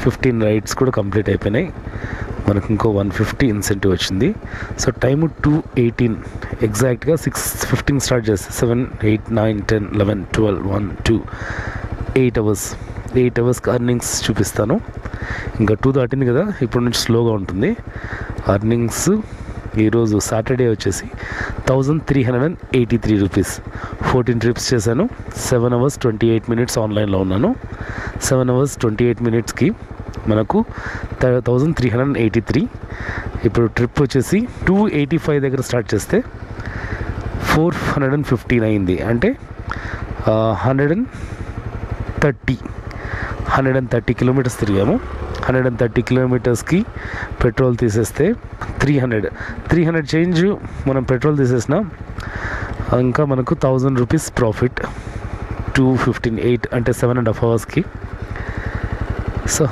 15 rides కూడా complete అయిపోయినాయి. మనకు ఇంకో 150 ఇన్సెంటివ్ వచ్చింది. సో టైము 2:18 ఎగ్జాక్ట్గా 6:15 స్టార్ట్ చేస్తే 7, 8, 9, 10, 11, 12, 1, 2, 8 అవర్స్. 8 అవర్స్కి అర్నింగ్స్ చూపిస్తాను. ఇంకా 2 దాటింది కదా, ఇప్పుడు నుంచి స్లోగా ఉంటుంది. అర్నింగ్స్ ఈరోజు సాటర్డే వచ్చేసి 1383 రూపీస్. 14 ట్రిప్స్ చేశాను. 7 అవర్స్ 28 మినిట్స్ ఆన్లైన్లో ఉన్నాను. 7 అవర్స్ 28 మినిట్స్కి మనకు 1383. ఇప్పుడు ట్రిప్ వచ్చేసి 285 దగ్గర స్టార్ట్ చేస్తే 415 అయింది. అంటే 130 కిలోమీటర్స్ తిరిగాము. 130 కిలోమీటర్స్కి పెట్రోల్ తీసేస్తే 300 చేంజ్ మనం పెట్రోల్ తీసేసిన ఇంకా మనకు 1000 రూపీస్ ప్రాఫిట్. 215 8 అంటే 7.5 అవర్స్కి. సో